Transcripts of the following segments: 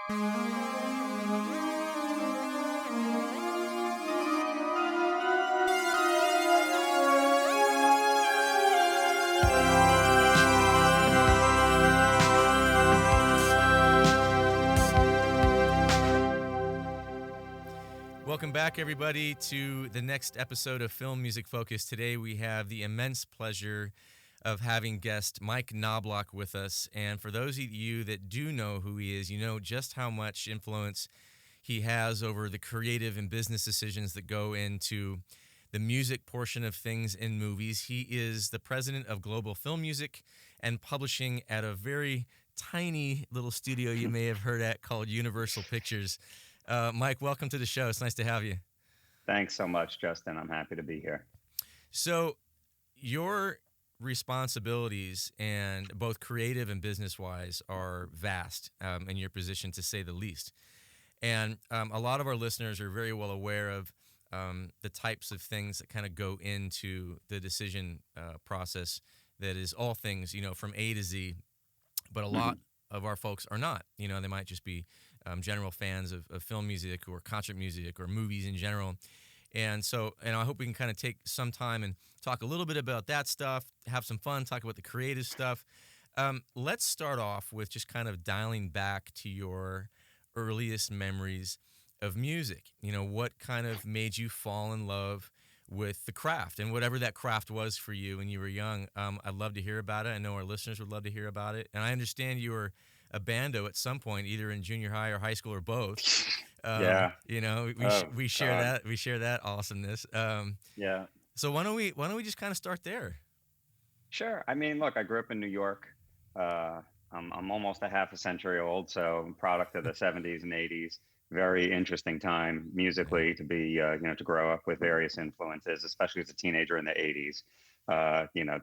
Welcome back, everybody, to the next episode of Film Music Focus. Today we have the immense pleasure of having guest Mike Knobloch with us. And for those of you that do know who he is, you know just how much influence he has over the creative and business decisions that go into the music portion of things in movies. He is the president of Global Film Music and Publishing at a very tiny little studio you may have heard at called Universal Pictures. Mike, welcome to the show. It's nice to have you. Thanks so much, Justin. I'm happy to be here. So your responsibilities, and both creative and business-wise, are vast in your position, to say the least. And a lot of our listeners are very well aware of the types of things that kind of go into the decision process that is all things, from A to Z. But a lot of our folks are not. They might just be general fans of film music or concert music or movies in general. And so, I hope we can kind of take some time and talk a little bit about that stuff, have some fun, talk about the creative stuff. Let's start off with just kind of dialing back to your earliest memories of music. What kind of made you fall in love with the craft, and whatever that craft was for you when you were young. I'd love to hear about it. I know our listeners would love to hear about it. And I understand you were a bando at some point, either in junior high or high school or both. Yeah. We share that. We share that awesomeness. Yeah. So why don't we just kind of start there? Sure. I mean, look, I grew up in New York. I'm almost a half a century old, so I'm product of the 70s and 80s. Very interesting time musically to be, to grow up with various influences, especially as a teenager in the 80s.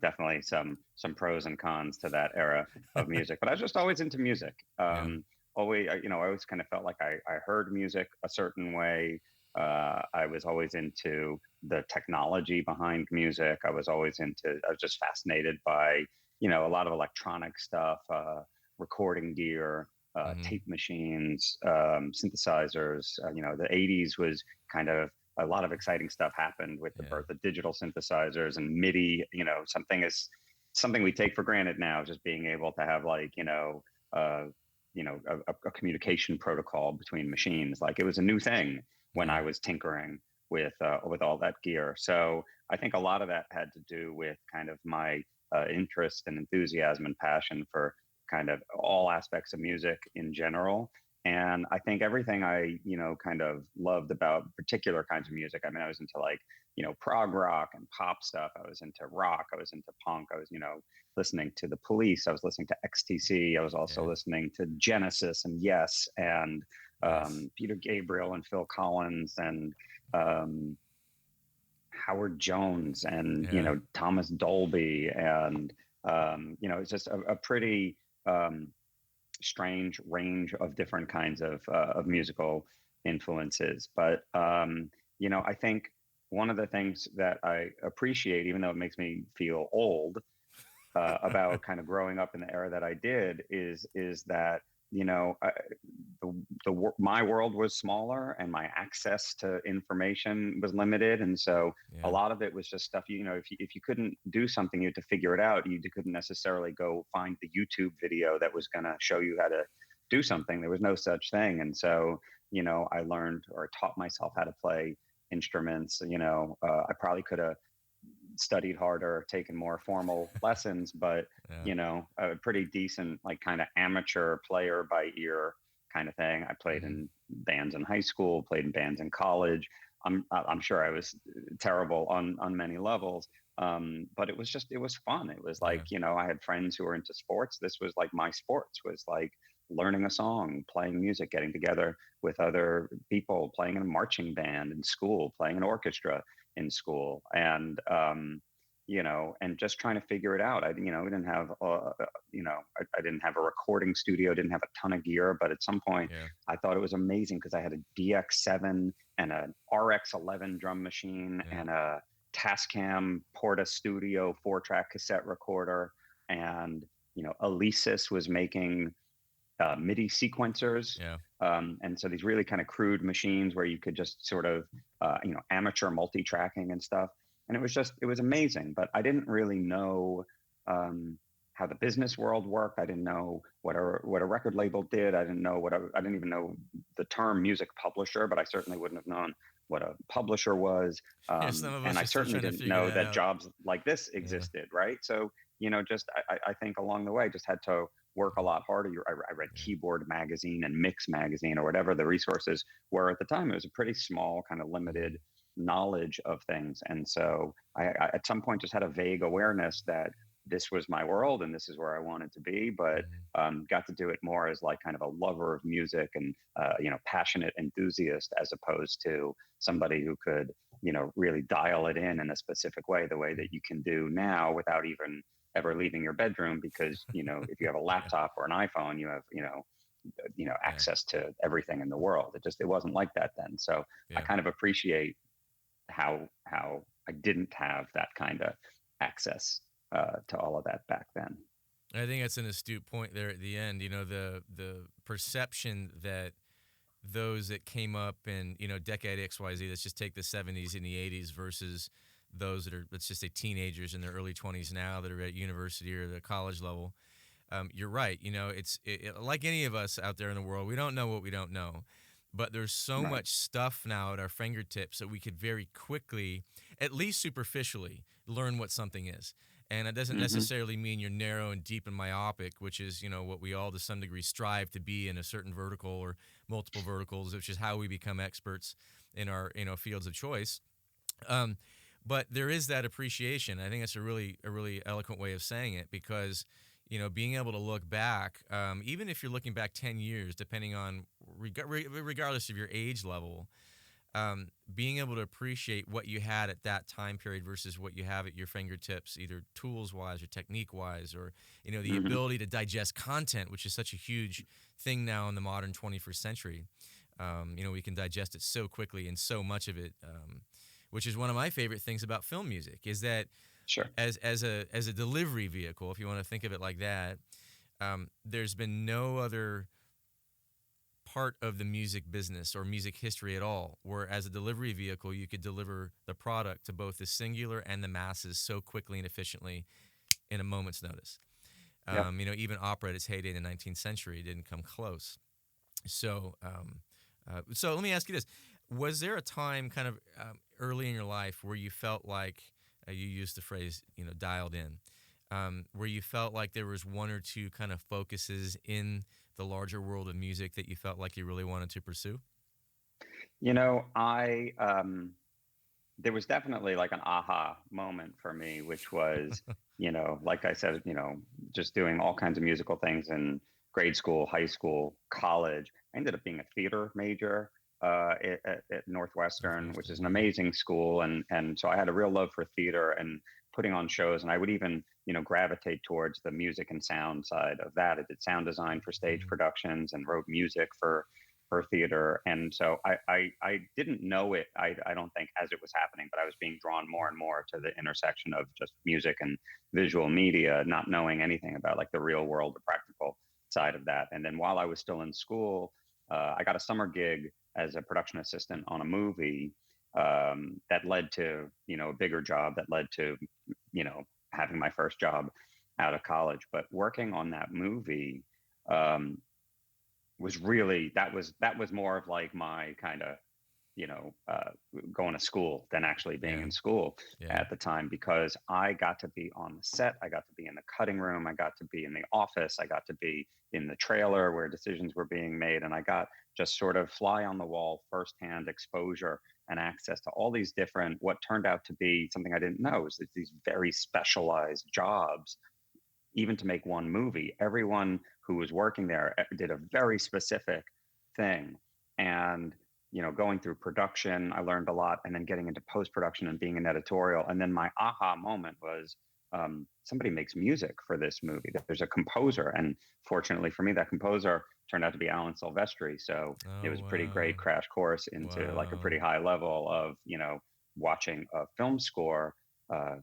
Definitely some pros and cons to that era of music, but I was just always into music. I always kind of felt like I heard music a certain way. I was always into the technology behind music. I was just fascinated by, a lot of electronic stuff, recording gear, tape machines, synthesizers. The 80s was kind of a lot of exciting stuff happened with the birth of digital synthesizers and MIDI. Something we take for granted now, just being able to have a communication protocol between machines. Like, it was a new thing when I was tinkering with all that gear. So I think a lot of that had to do with kind of my interest and enthusiasm and passion for kind of all aspects of music in general. And I think everything I, kind of loved about particular kinds of music. I mean, I was into prog rock and pop stuff. I was into rock. I was into punk. I was, listening to the Police. I was listening to XTC. I was also listening to Genesis and Yes, and Peter Gabriel and Phil Collins and Howard Jones and, Thomas Dolby. And, it's just a pretty strange range of different kinds of musical influences. But, I think one of the things that I appreciate, even though it makes me feel old, about kind of growing up in the era that I did, is that my world was smaller and my access to information was limited, and so a lot of it was just stuff. If you couldn't do something, you had to figure it out. You couldn't necessarily go find the YouTube video that was going to show you how to do something. There was no such thing, and so I learned or taught myself how to play instruments. I probably could have studied harder, taken more formal lessons, but a pretty decent, kind of amateur player by ear kind of thing. I played in bands in high school, played in bands in college. I'm sure I was terrible on many levels, but it was fun. It was like, I had friends who were into sports. This was like my sports, was like learning a song, playing music, getting together with other people, playing in a marching band in school, playing an orchestra in school, and and just trying to figure it out. We didn't have I didn't have a recording studio, didn't have a ton of gear, but at some point I thought it was amazing because I had a DX7 and an RX11 drum machine and a Tascam Porta Studio 4-track cassette recorder, and Alesis was making MIDI sequencers. Yeah. And so these really kind of crude machines where you could just sort of, amateur multi-tracking and stuff. And it was amazing. But I didn't really know um, how the business world worked. I didn't know what a record label did. I didn't know I didn't even know the term music publisher, but I certainly wouldn't have known what a publisher was. Yeah. Some of And us I are still certainly trying to didn't figure know that that out. jobs like this Yeah. existed, right? So, just I think along the way, just had to work a lot harder. I read Yeah. Keyboard Magazine and Mix Magazine or whatever the resources were at the time. It was a pretty small, kind of limited Mhm. knowledge of things. And so I at some point just had a vague awareness that this was my world and this is where I wanted to be, but Mhm. got to do it more as like kind of a lover of music and, passionate enthusiast as opposed to somebody who could, really dial it in a specific way, the way that you can do now without even ever leaving your bedroom because if you have a Yeah. laptop or an iPhone you have Yeah. access to everything in the world. It wasn't like that then. So I Yeah. kind of appreciate how I didn't have that kind of access to all of that back then. I think that's an astute point there at the end. The perception that those that came up in decade XYZ. Let's just take the '70s and the '80s versus those that are, let's just say, teenagers in their early 20s now that are at university or the college level. You're right. Like any of us out there in the world, we don't know what we don't know. But there's so Right. much stuff now at our fingertips that we could very quickly, at least superficially, learn what something is. And it doesn't Hmm. necessarily mean you're narrow and deep and myopic, which is, what we all to some degree strive to be in a certain vertical or multiple verticals, which is how we become experts in our, fields of choice. Um, but there is that appreciation. I think that's a really eloquent way of saying it because being able to look back, even if you're looking back 10 years, depending on regardless of your age level, being able to appreciate what you had at that time period versus what you have at your fingertips, either tools wise or technique wise, or the Hmm. ability to digest content, which is such a huge thing now in the modern 21st century. We can digest it so quickly and so much of it, which is one of my favorite things about film music, is that Sure. as a delivery vehicle, if you want to think of it like that, there's been no other part of the music business or music history at all where as a delivery vehicle you could deliver the product to both the singular and the masses so quickly and efficiently in a moment's notice. Yep. Even opera at its heyday in the 19th century didn't come close. So let me ask you this: was there a time, kind of early in your life, where you felt like you used the phrase, dialed in, where you felt like there was one or two kind of focuses in the larger world of music that you felt like you really wanted to pursue? I there was definitely like an aha moment for me, which was, like I said, just doing all kinds of musical things in grade school, high school, college. I ended up being a theater major at Northwestern, which Northwestern, is an yeah. amazing school, and so I had a real love for theater and putting on shows, and I would even gravitate towards the music and sound side of that. I did sound design for stage Mm-hmm. productions and wrote music for theater. And so I didn't know it, I don't think, as it was happening, but I was being drawn more and more to the intersection of just music and visual media, not knowing anything about like the real world, the practical side of that. And then while I was still in school, I got a summer gig as a production assistant on a movie that led to, a bigger job that led to, you know, having my first job out of college. But working on that movie, um, was really that was more of like my kind of you know uh, going to school than actually being Yeah, in school yeah. at the time, because I got to be on the set, I got to be in the cutting room, I got to be in the office, I got to be in the trailer where decisions were being made, and I got just sort of fly on the wall firsthand exposure and access to all these different, what turned out to be something I didn't know, is that these very specialized jobs, even to make one movie. Everyone who was working there did a very specific thing. And, going through production, I learned a lot. And then getting into post production and being an editorial. And then my aha moment was, somebody makes music for this movie. There's a composer. And fortunately for me, that composer turned out to be Alan Silvestri. So it Oh, was a pretty great wow. crash course into like a Wow. pretty high level of, watching a film score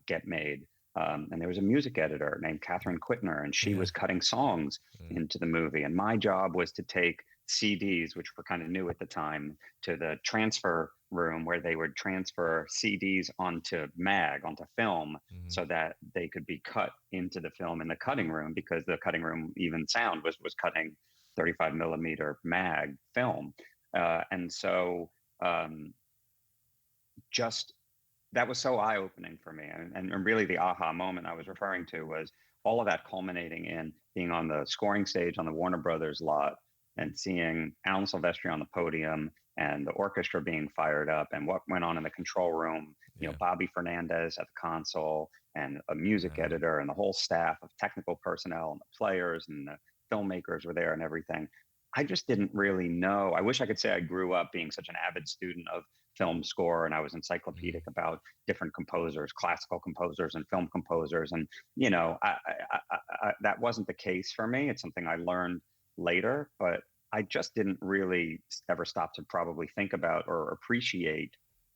get made And there was a music editor named Catherine Quitner, and she Yeah. was cutting songs Mm. into the movie. And my job was to take CDs, which were kind of new at the time, to the transfer room where they would transfer CDs onto onto film, Mm-hmm. so that they could be cut into the film in the cutting room, because the cutting room, even sound, was cutting 35 millimeter mag film. And so um, just that was so eye-opening for me, and really the aha moment I was referring to was all of that culminating in being on the scoring stage on the Warner Brothers lot and seeing Alan Silvestri on the podium and the orchestra being fired up, and what went on in the control room, Yeah. Bobby Fernandez at the console, and a music editor, and the whole staff of technical personnel, and the players and the filmmakers were there and everything. I just didn't really know. I wish I could say I grew up being such an avid student of film score, and I was encyclopedic about different composers, classical composers and film composers. And, that wasn't the case for me. It's something I learned later, but I just didn't really ever stop to probably think about or appreciate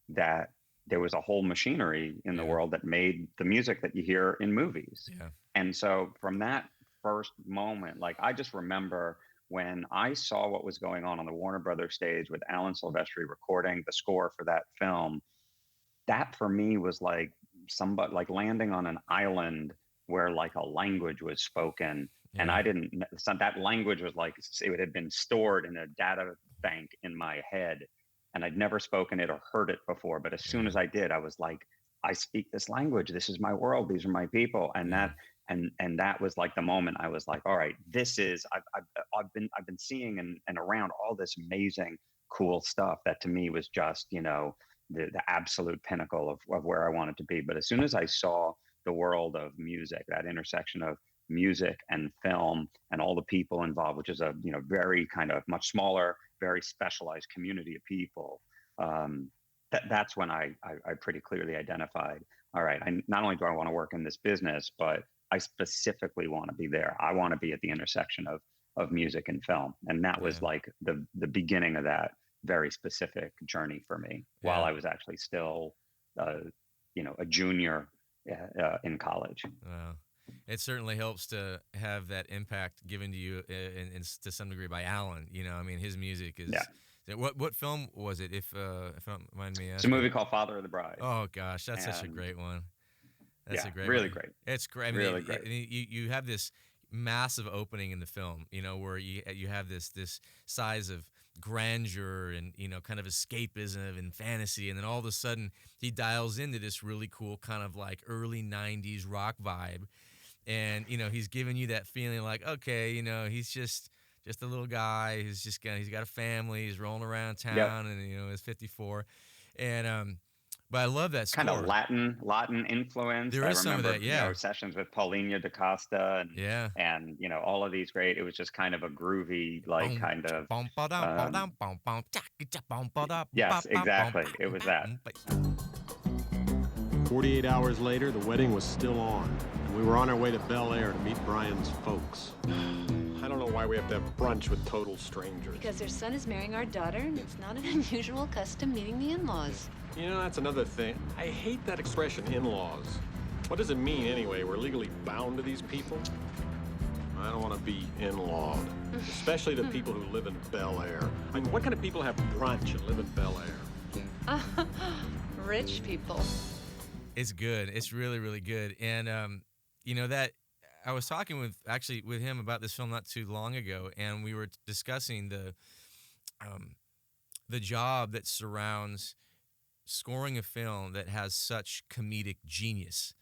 that there was a whole machinery in the world that made the music that you hear in movies. Yeah. And so from that first moment, like, I just remember when I saw what was going on the Warner Brothers stage with Alan Silvestri recording the score for that film, that for me was like somebody like landing on an island where like a language was spoken. And I didn't, that language was like, it had been stored in a data bank in my head, and I'd never spoken it or heard it before. But as soon as I did, I was like, I speak this language. This is my world. These are my people. And that was like the moment I was like, all right, this is, I've been seeing and around all this amazing, cool stuff that to me was just, the absolute pinnacle of where I wanted to be. But as soon as I saw the world of music, that intersection of music and film and all the people involved, which is a very kind of much smaller, very specialized community of people, that's when I pretty clearly identified, all right, not only do I want to work in this business, but I specifically want to be there. I want to be at the intersection of music and film. And that was like the beginning of that very specific journey for me, while I was actually still a junior in college. Wow. It certainly helps to have that impact given to you to some degree by Alan. I mean, his music is. Yeah. What film was it? If I don't mind me asking. It's a movie called Father of the Bride. Oh gosh, that's such a great one. That's a great really one. Great. It's great. I mean, really great. You have this massive opening in the film, where you have this size of grandeur and kind of escapism and fantasy, and then all of a sudden he dials into this really cool kind of like early 90s rock vibe, and he's giving you that feeling like, okay, he's just a little guy who's he's got a family, he's rolling around town, and he's 54, and but I love that score. Kind of Latin influence. There is some of that, sessions with Paulinho da Costa and all of these great. It was just kind of a groovy, like kind of. Yes, exactly. It was that. 48 hours later, the wedding was still on, and we were on our way to Bel Air to meet Brian's folks. I don't know why we have to have brunch with total strangers. Because their son is marrying our daughter, and it's not an unusual custom meeting the in-laws. That's another thing. I hate that expression, in-laws. What does it mean anyway? We're legally bound to these people? I don't want to be in-lawed, especially to people who live in Bel Air. I mean, what kind of people have brunch and live in Bel Air? Rich people. It's good. It's really, really good. And, that I was talking with him about this film not too long ago, and we were discussing the job that surrounds scoring a film that has such comedic genius,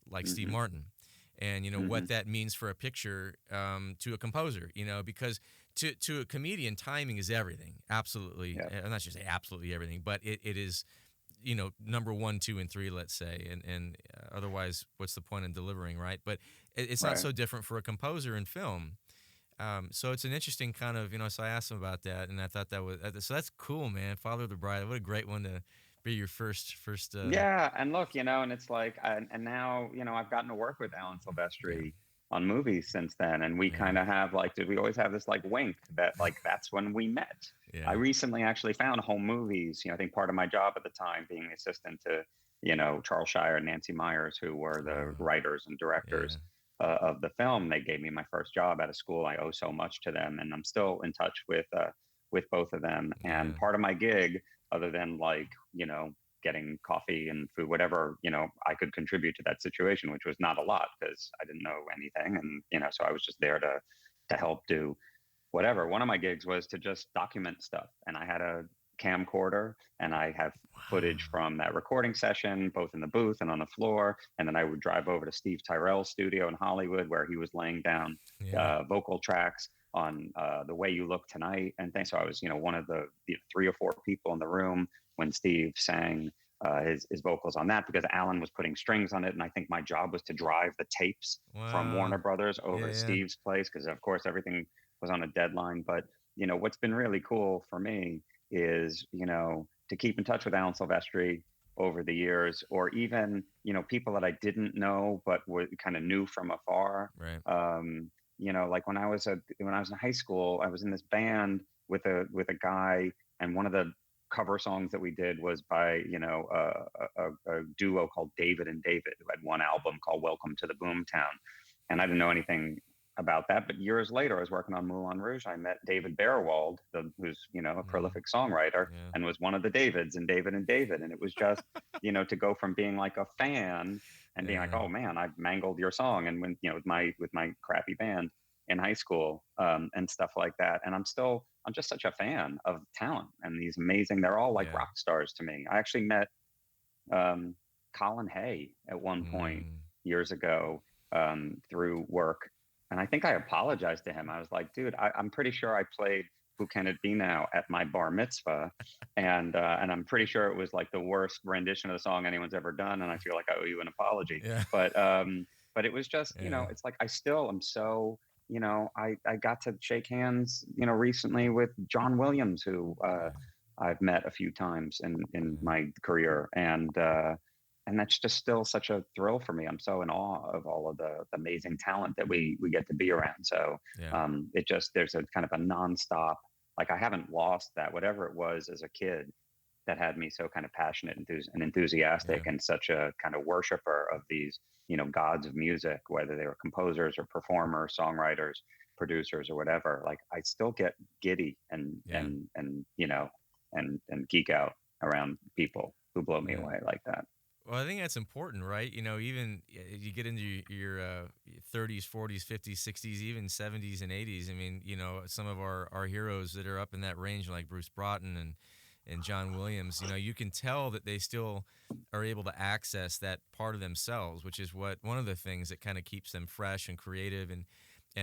like Steve Martin, and what that means for a picture to a composer. Because to a comedian, timing is everything. Absolutely, I'm not just say absolutely everything, but it is, number 1, 2, and 3, let's say, and otherwise, what's the point in delivering, right? But it's not so different for a composer in film. So it's an interesting kind of, so I asked him about that, and I thought that was, so that's cool, man. Father of the Bride, what a great one to be your first. Yeah, and look, and it's like, and now, I've gotten to work with Alan Silvestri on movies since then, and we kind of have like, did we always have this like wink that like that's when we met? I recently actually found home movies. I think part of my job at the time, being assistant to Charles Shire and Nancy Myers, who were the writers and directors Yeah. of the film. They gave me my first job out of school. I owe so much to them, and I'm still in touch with both of them. And Yeah. part of my gig, other than like, getting coffee and food, whatever, I could contribute to that situation, which was not a lot because I didn't know anything. And, so I was just there to help do whatever. One of my gigs was to just document stuff. And I had a camcorder and I have footage from that recording session, both in the booth and on the floor. And then I would drive over to Steve Tyrell's studio in Hollywood, where he was laying down vocal tracks on The Way You Look Tonight and things. So I was, one of the 3 or 4 people in the room when Steve sang his vocals on that, because Alan was putting strings on it. And I think my job was to drive the tapes from Warner Brothers over to Steve's place, because of course everything was on a deadline. But, what's been really cool for me is, to keep in touch with Alan Silvestri over the years, or even, people that I didn't know, but kind of knew from afar. Right. Like when I was in high school, I was in this band with a guy, and one of the cover songs that we did was by, a duo called David and David, who had one album called Welcome to the Boomtown. And I didn't know anything about that. But years later, I was working on Moulin Rouge. I met David Bearwald, who's, a prolific songwriter, and was one of the Davids in David and David. And it was just, to go from being like a fan and being like, oh man, I've mangled your song. And when, with my crappy band in high school, and stuff like that. And I'm just such a fan of talent and these amazing, they're all like rock stars to me. I actually met Colin Hay at one point years ago through work. And I think I apologized to him. I was like, dude, I'm pretty sure I played Who Can It Be Now at my bar mitzvah. And I'm pretty sure it was like the worst rendition of the song anyone's ever done. And I feel like I owe you an apology. Yeah. But it was just, it's like, I still am so, I got to shake hands, recently with John Williams, who I've met a few times in my career. And that's just still such a thrill for me. I'm so in awe of all of the amazing talent that we get to be around. So there's a kind of a nonstop, like I haven't lost that, whatever it was as a kid that had me so kind of passionate and enthusiastic and such a kind of worshiper of these, gods of music, whether they were composers or performers, songwriters, producers, or whatever. Like I still get giddy and geek out around people who blow me away like that. Well, I think that's important, right? Even you get into your 30s, 40s, 50s, 60s, even 70s and 80s. I mean, some of our heroes that are up in that range, like Bruce Broughton and John Williams, you can tell that they still are able to access that part of themselves, which is one of the things that kind of keeps them fresh and creative. And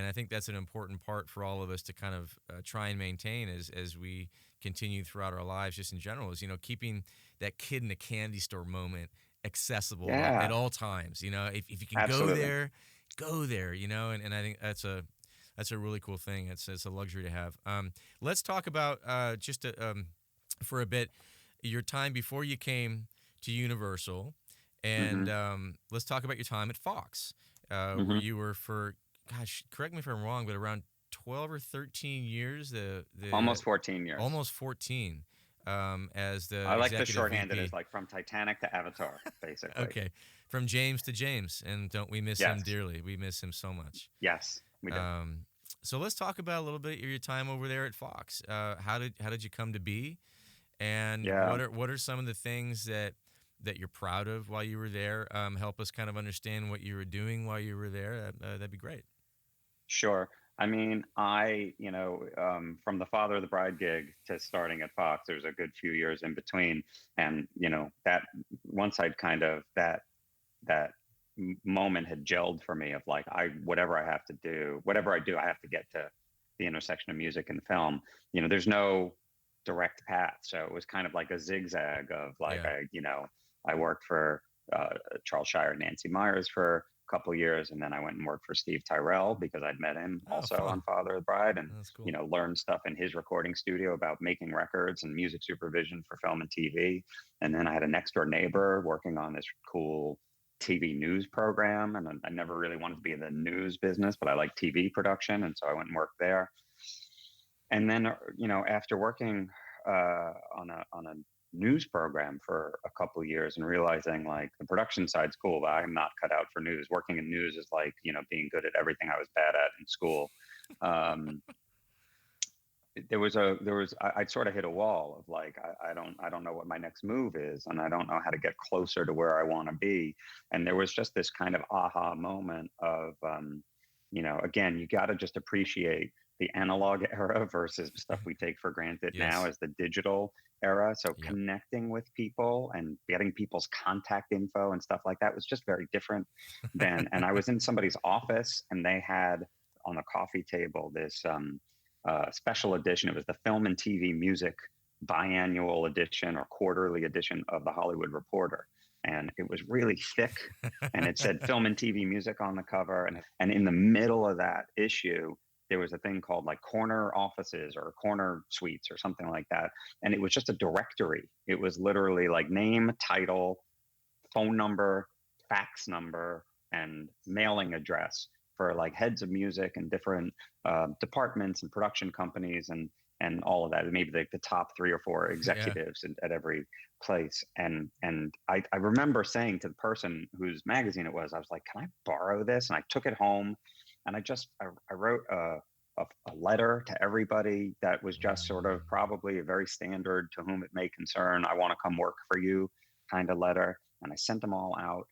I think that's an important part for all of us to kind of try and maintain as we continue throughout our lives, just in general, is, keeping that kid in a candy store moment accessible at all times. If you can Absolutely. go there, and I think that's a really cool thing. It's a luxury to have. Let's talk about for a bit your time before you came to Universal, and let's talk about your time at Fox, where you were for, gosh, correct me if I'm wrong, but around 12 or 13 years. Almost 14 years. Almost 14. As the I like to executive shorthand VP. it as like from Titanic to Avatar, basically. Okay, from James to James, and don't we miss him dearly? We miss him so much. Yes, we do. So let's talk about a little bit of your time over there at Fox. How did you come to be, and what are some of the things that you're proud of while you were there? Help us kind of understand what you were doing while you were there. That'd be great. Sure. I mean, from the Father of the Bride gig to starting at Fox, there's a good few years in between. And, that once I'd kind of, that moment had gelled for me of like, whatever I do, I have to get to the intersection of music and film. There's no direct path. So it was kind of like a zigzag of like, I worked for Charles Shire and Nancy Myers for couple years, and then I went and worked for Steve Tyrell because I'd met him also on Father of the Bride, and cool. Learned stuff in his recording studio about making records and music supervision for film and TV. And then I had a next door neighbor working on this cool TV news program, and I never really wanted to be in the news business, but I like TV production, and so I went and worked there. And then after working on a news program for a couple of years and realizing like the production side's cool, but I'm not cut out for news. Working in news is like, being good at everything I was bad at in school. Um, I sort of hit a wall of like, I don't know what my next move is, and I don't know how to get closer to where I want to be. And there was just this kind of aha moment of, again, you got to just appreciate the analog era versus stuff we take for granted now as the digital era. So connecting with people and getting people's contact info and stuff like that was just very different then. And I was in somebody's office and they had on the coffee table this, special edition. It was the Film and TV Music biannual edition or quarterly edition of the Hollywood Reporter. And it was really thick and it said Film and TV Music on the cover. And in the middle of that issue, there was a thing called like corner offices or corner suites or something like that. And it was just a directory. It was literally like name, title, phone number, fax number, and mailing address for like heads of music and different departments and production companies and all of that. And maybe the top 3 or 4 executives at every place. And I remember saying to the person whose magazine it was, I was like, can I borrow this? And I took it home and I wrote a letter to everybody that was just sort of probably a very standard to whom it may concern, I want to come work for you kind of letter. And I sent them all out.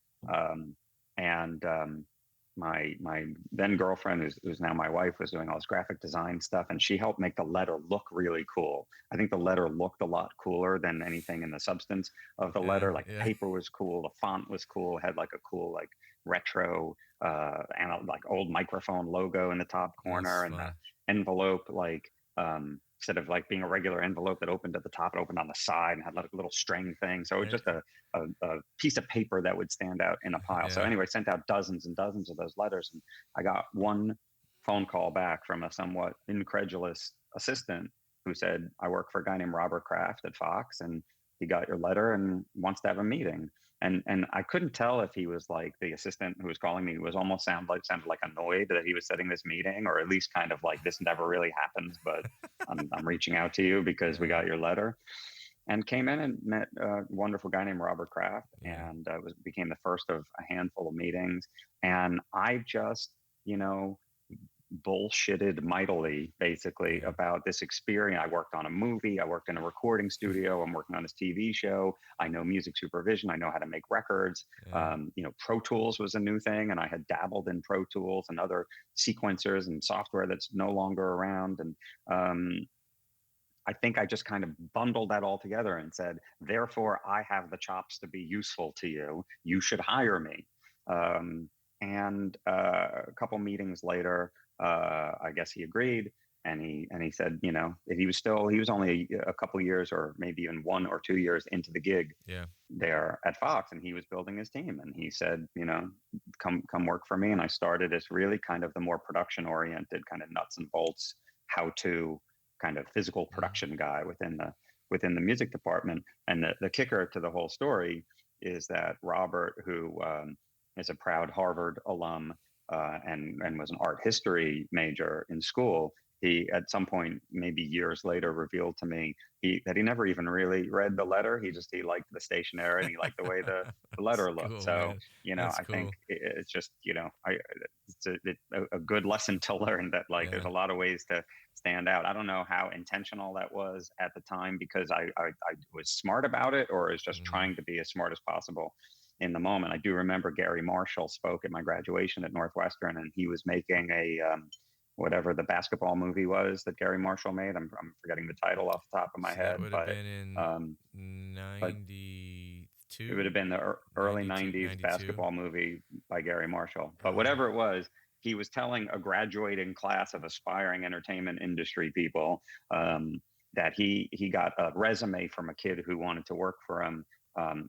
My then girlfriend, who's now my wife, was doing all this graphic design stuff, and she helped make the letter look really cool. I think the letter looked a lot cooler than anything in the substance of the letter. Like the paper was cool, the font was cool, had like a cool like retro and like old microphone logo in the top corner, and the envelope like instead of like being a regular envelope that opened at the top, it opened on the side and had like a little string thing. So it was just a piece of paper that would stand out in a pile. So anyway, I sent out dozens and dozens of those letters. And I got one phone call back from a somewhat incredulous assistant who said, I work for a guy named Robert Kraft at Fox, and he got your letter and wants to have a meeting. And I couldn't tell if he was like the assistant who was calling me was almost sounded like annoyed that he was setting this meeting, or at least kind of like this never really happens, but I'm reaching out to you because we got your letter. And came in and met a wonderful guy named Robert Kraft, and became the first of a handful of meetings. And I just, bullshitted mightily basically about this experience. I worked on a movie, I worked in a recording studio, I'm working on this TV show, I know music supervision, I know how to make records. Pro Tools was a new thing, and I had dabbled in Pro Tools and other sequencers and software that's no longer around. And I think I just kind of bundled that all together and said, therefore I have the chops to be useful to you, you should hire me. And a couple meetings later, I guess he agreed, and he said, he was only a couple years or maybe even 1 or 2 years into the gig there at Fox, and he was building his team, and he said, come work for me. And I started as really kind of the more production oriented, kind of nuts and bolts, how to kind of physical production guy within the music department. And the kicker to the whole story is that Robert, who is a proud Harvard alum, and was an art history major in school, he at some point, maybe years later, revealed to me that he never even really read the letter. He liked the stationery and he liked the way the letter looked. Cool, so man. I think it's just it's a good lesson to learn that there's a lot of ways to stand out. I don't know how intentional that was at the time, because I was smart about it, or is just trying to be as smart as possible in the moment. I do remember Gary Marshall spoke at my graduation at Northwestern, and he was making a whatever the basketball movie was that Gary Marshall made. I'm forgetting the title off the top of my head. That would have been in 92. It would have been the early 90s basketball movie by Gary Marshall. But whatever it was, he was telling a graduating class of aspiring entertainment industry people that he got a resume from a kid who wanted to work for him.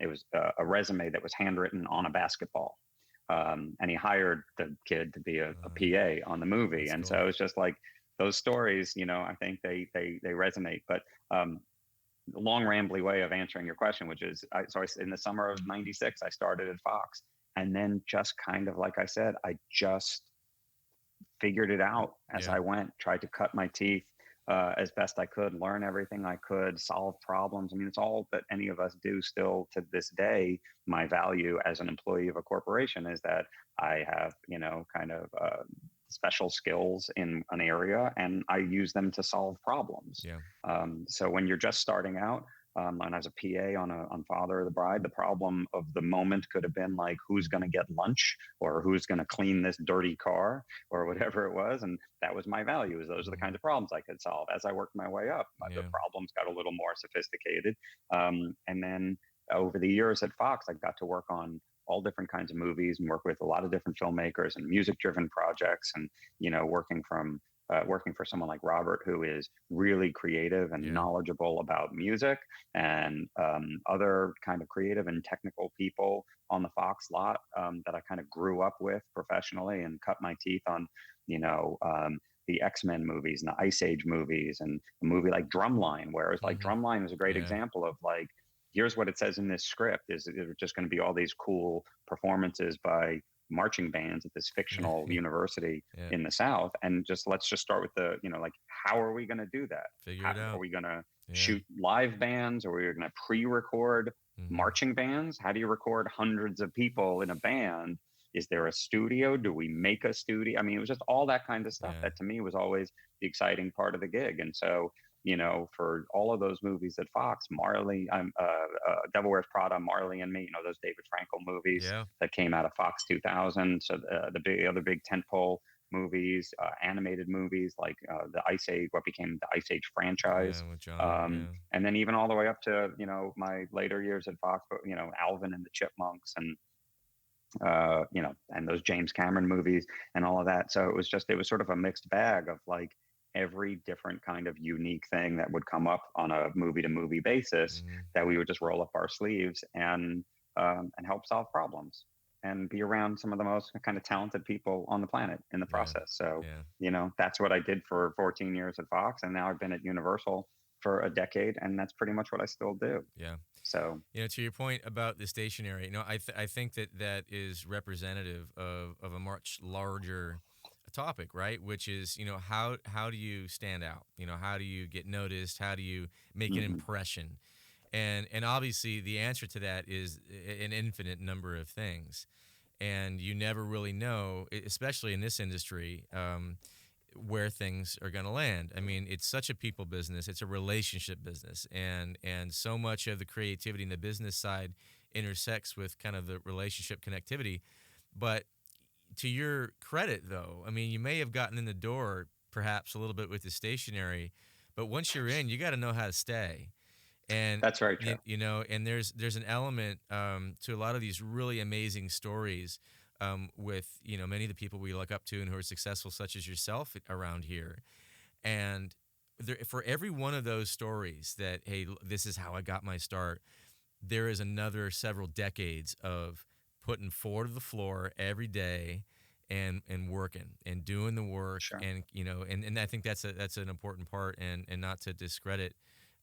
It was a resume that was handwritten on a basketball. And he hired the kid to be a PA on the movie. And cool. So it's just like those stories, I think they resonate. But the long rambly way of answering your question, which is, in the summer of '96, I started at Fox. And then just kind of, like I said, I just figured it out as I went, tried to cut my teeth as best I could, learn everything I could, solve problems. I mean, it's all that any of us do still to this day. My value as an employee of a corporation is that I have, kind of special skills in an area, and I use them to solve problems. Yeah. So when you're just starting out, and as a PA on Father of the Bride, the problem of the moment could have been like, who's going to get lunch, or who's going to clean this dirty car, or whatever it was. And that was my values. Those are the kinds of problems I could solve. As I worked my way up, the problems got a little more sophisticated. And then over the years at Fox, I got to work on all different kinds of movies and work with a lot of different filmmakers and music-driven projects, and working for someone like Robert, who is really creative and knowledgeable about music, and other kind of creative and technical people on the Fox lot that I kind of grew up with professionally and cut my teeth on, the X-Men movies and the Ice Age movies, and a movie like Drumline, where it's like Drumline is a great example of like, here's what it says in this script, is just going to be all these cool performances by marching bands at this fictional university in the South. And let's just start with the, like, how are we going to do that? Figure it out. Are we going to shoot live bands, or are we going to pre-record marching bands? How do you record hundreds of people in a band? Is there a studio? Do we make a studio? I mean, it was just all that kind of stuff that to me was always the exciting part of the gig. And so, for all of those movies at Fox, Marley, Devil Wears Prada, Marley and Me, those David Frankel movies that came out of Fox 2000. So the other big tentpole movies, animated movies like the Ice Age, what became the Ice Age franchise. And then even all the way up to, my later years at Fox, Alvin and the Chipmunks, and and those James Cameron movies and all of that. So it was sort of a mixed bag of like every different kind of unique thing that would come up on a movie to movie basis, that we would just roll up our sleeves and help solve problems and be around some of the most kind of talented people on the planet in the process. So, that's what I did for 14 years at Fox. And now I've been at Universal for a decade, and that's pretty much what I still do. Yeah. So, to your point about the stationery, I think that is representative of a much larger topic, right? Which is, how do you stand out? How do you get noticed? How do you make an impression? And obviously the answer to that is an infinite number of things. And you never really know, especially in this industry, where things are going to land. I mean, it's such a people business. It's a relationship business. And so much of the creativity in the business side intersects with kind of the relationship connectivity. But to your credit, though, I mean, you may have gotten in the door perhaps a little bit with the stationery, but once you're in, you got to know how to stay. And that's very true. And there's an element to a lot of these really amazing stories with many of the people we look up to and who are successful, such as yourself around here. And for every one of those stories that, hey, this is how I got my start, there is another several decades of putting four to the floor every day and working and doing the work. Sure. And and I think that's an important part, and not to discredit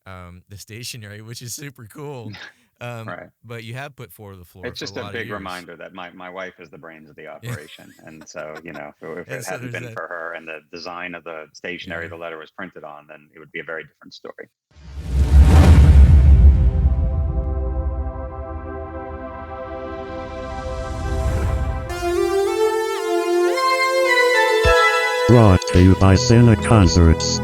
the stationery, which is super cool. Right. But you have put four to the floor. It's just a big reminder that my wife is the brains of the operation. And so, if it hadn't been for her and the design of the stationery the letter was printed on, then it would be a very different story. Brought to you by Cine Concerts.